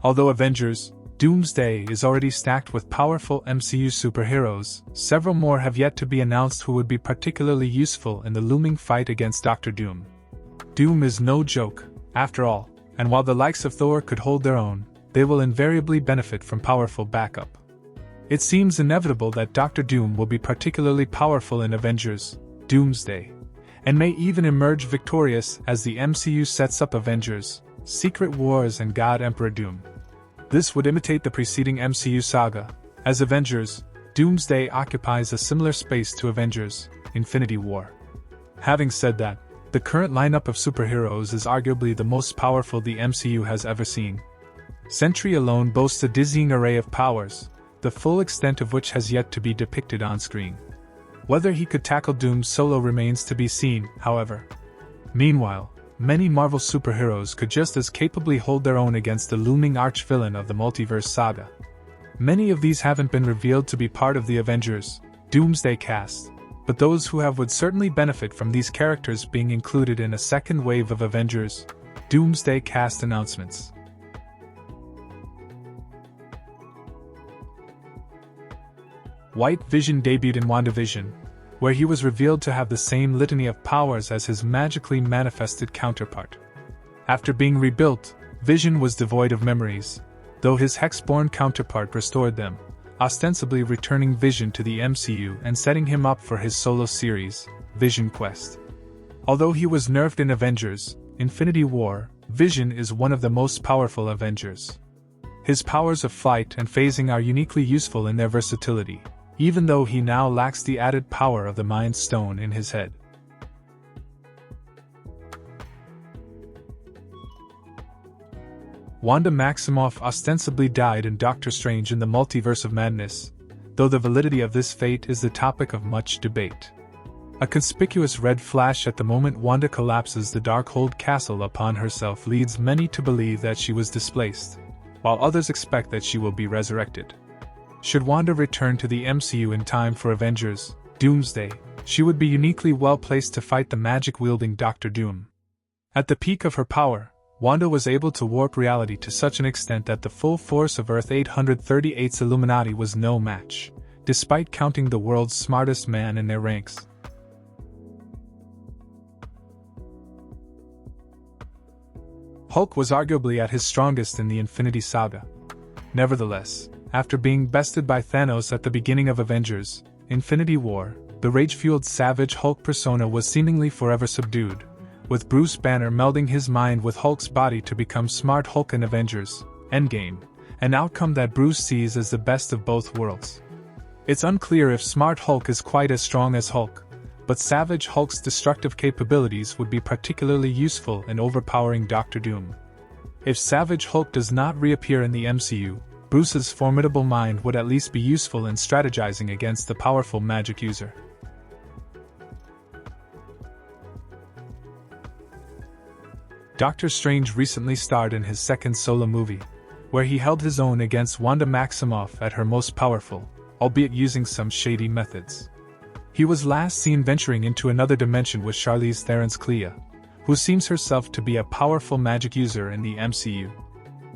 Although Avengers Doomsday is already stacked with powerful MCU superheroes, several more have yet to be announced who would be particularly useful in the looming fight against Doctor Doom. Doom is no joke, after all, and while the likes of Thor could hold their own, they will invariably benefit from powerful backup. It seems inevitable that Doctor Doom will be particularly powerful in Avengers Doomsday, and may even emerge victorious as the MCU sets up Avengers Secret Wars and God Emperor Doom. This would imitate the preceding MCU saga, as Avengers Doomsday occupies a similar space to Avengers Infinity War. Having said that, the current lineup of superheroes is arguably the most powerful the MCU has ever seen. Sentry alone boasts a dizzying array of powers, the full extent of which has yet to be depicted on screen. Whether he could tackle Doom solo remains to be seen, however. Meanwhile, many Marvel superheroes could just as capably hold their own against the looming arch-villain of the Multiverse Saga. Many of these haven't been revealed to be part of the Avengers Doomsday cast, but those who have would certainly benefit from these characters being included in a second wave of Avengers Doomsday cast announcements. White Vision debuted in WandaVision, where he was revealed to have the same litany of powers as his magically manifested counterpart. After being rebuilt, Vision was devoid of memories, though his Hex-born counterpart restored them, ostensibly returning Vision to the MCU and setting him up for his solo series, Vision Quest. Although he was nerfed in Avengers Infinity War, Vision is one of the most powerful Avengers. His powers of flight and phasing are uniquely useful in their versatility, even though he now lacks the added power of the Mind Stone in his head. Wanda Maximoff ostensibly died in Doctor Strange in the Multiverse of Madness, though the validity of this fate is the topic of much debate. A conspicuous red flash at the moment Wanda collapses the Darkhold castle upon herself leads many to believe that she was displaced, while others expect that she will be resurrected. Should Wanda return to the MCU in time for Avengers Doomsday, she would be uniquely well placed to fight the magic-wielding Doctor Doom. At the peak of her power, Wanda was able to warp reality to such an extent that the full force of Earth 838's Illuminati was no match, despite counting the world's smartest man in their ranks. Hulk was arguably at his strongest in the Infinity Saga. Nevertheless, after being bested by Thanos at the beginning of Avengers Infinity War, the rage-fueled Savage Hulk persona was seemingly forever subdued, with Bruce Banner melding his mind with Hulk's body to become Smart Hulk in Avengers Endgame, an outcome that Bruce sees as the best of both worlds. It's unclear if Smart Hulk is quite as strong as Hulk, but Savage Hulk's destructive capabilities would be particularly useful in overpowering Doctor Doom. If Savage Hulk does not reappear in the MCU, Bruce's formidable mind would at least be useful in strategizing against the powerful magic user. Doctor Strange recently starred in his second solo movie, where he held his own against Wanda Maximoff at her most powerful, albeit using some shady methods. He was last seen venturing into another dimension with Charlize Theron's G'iah, who seems herself to be a powerful magic user in the MCU.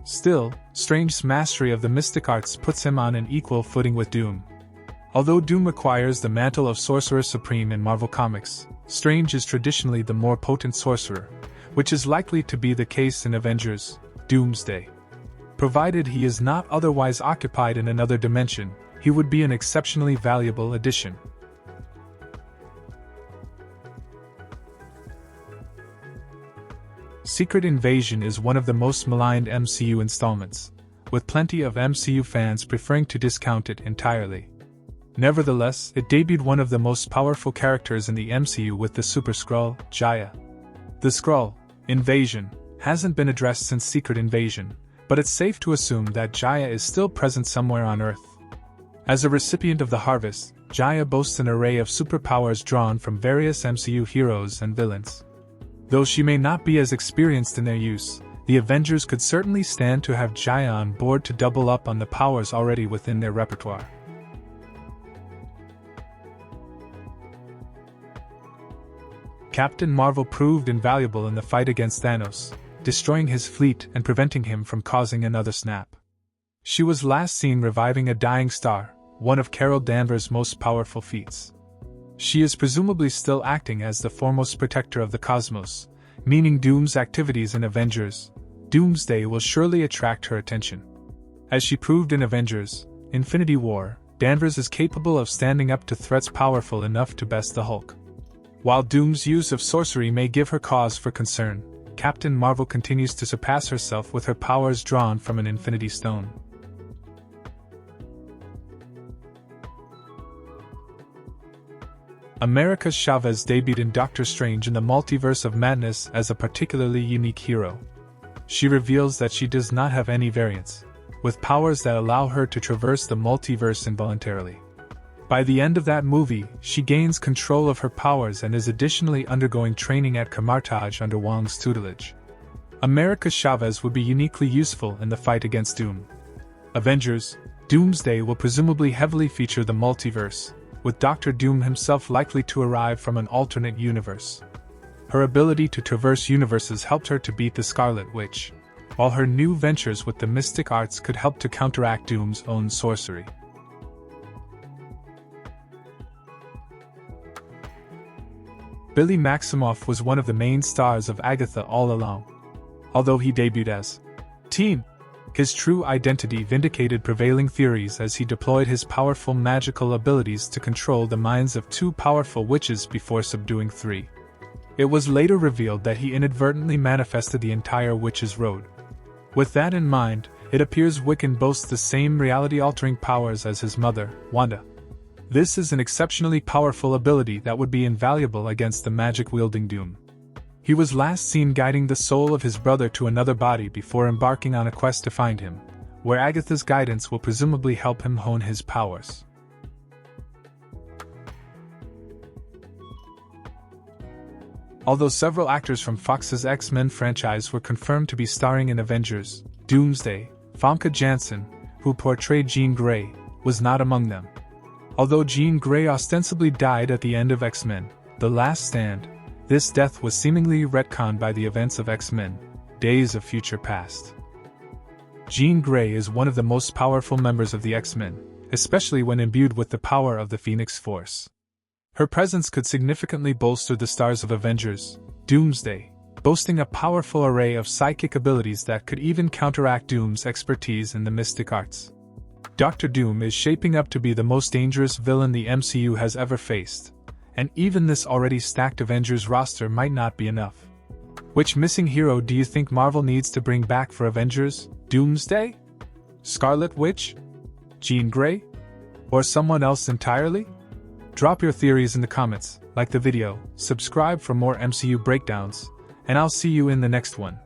Still, Strange's mastery of the mystic arts puts him on an equal footing with Doom. Although Doom acquires the mantle of Sorcerer Supreme in Marvel Comics, Strange is traditionally the more potent sorcerer, which is likely to be the case in Avengers Doomsday. Provided he is not otherwise occupied in another dimension, he would be an exceptionally valuable addition. Secret Invasion is one of the most maligned MCU installments, with plenty of MCU fans preferring to discount it entirely. Nevertheless, it debuted one of the most powerful characters in the MCU with the Super-Skrull G'iah. The Skrull Invasion hasn't been addressed since Secret Invasion, but it's safe to assume that G'iah is still present somewhere on Earth. As a recipient of the Harvest, G'iah boasts an array of superpowers drawn from various MCU heroes and villains. Though she may not be as experienced in their use, the Avengers could certainly stand to have G'iah on board to double up on the powers already within their repertoire. Captain Marvel proved invaluable in the fight against Thanos, destroying his fleet and preventing him from causing another snap. She was last seen reviving a dying star, one of Carol Danvers' most powerful feats. She is presumably still acting as the foremost protector of the cosmos, meaning Doom's activities in Avengers, Doomsday will surely attract her attention. As she proved in Avengers, Infinity War, Danvers is capable of standing up to threats powerful enough to best the Hulk. While Doom's use of sorcery may give her cause for concern, Captain Marvel continues to surpass herself with her powers drawn from an Infinity Stone. America's Chavez debuted in Doctor Strange in the Multiverse of Madness as a particularly unique hero. She reveals that she does not have any variants, with powers that allow her to traverse the multiverse involuntarily. By the end of that movie, she gains control of her powers and is additionally undergoing training at Kamartaj under Wong's tutelage. America's Chavez would be uniquely useful in the fight against Doom. Avengers, Doomsday will presumably heavily feature the multiverse, with Doctor Doom himself likely to arrive from an alternate universe. Her ability to traverse universes helped her to beat the Scarlet Witch, while her new ventures with the mystic arts could help to counteract Doom's own sorcery. Billy Maximoff was one of the main stars of Agatha all along. Although he debuted as Teen, his true identity vindicated prevailing theories as he deployed his powerful magical abilities to control the minds of 2 powerful witches before subduing 3. It was later revealed that he inadvertently manifested the entire Witch's Road. With that in mind, it appears Wiccan boasts the same reality-altering powers as his mother, Wanda. This is an exceptionally powerful ability that would be invaluable against the magic-wielding Doom. He was last seen guiding the soul of his brother to another body before embarking on a quest to find him, where Agatha's guidance will presumably help him hone his powers. Although several actors from Fox's X-Men franchise were confirmed to be starring in Avengers, Doomsday, Famke Janssen, who portrayed Jean Grey, was not among them. Although Jean Grey ostensibly died at the end of X-Men: The Last Stand, this death was seemingly retconned by the events of X-Men: Days of Future Past. Jean Grey is one of the most powerful members of the X-Men, especially when imbued with the power of the Phoenix Force. Her presence could significantly bolster the stars of Avengers, Doomsday, boasting a powerful array of psychic abilities that could even counteract Doom's expertise in the mystic arts. Doctor Doom is shaping up to be the most dangerous villain the MCU has ever faced, and even this already stacked Avengers roster might not be enough. Which missing hero do you think Marvel needs to bring back for Avengers? Doomsday? Scarlet Witch? Jean Grey? Or someone else entirely? Drop your theories in the comments, like the video, subscribe for more MCU breakdowns, and I'll see you in the next one.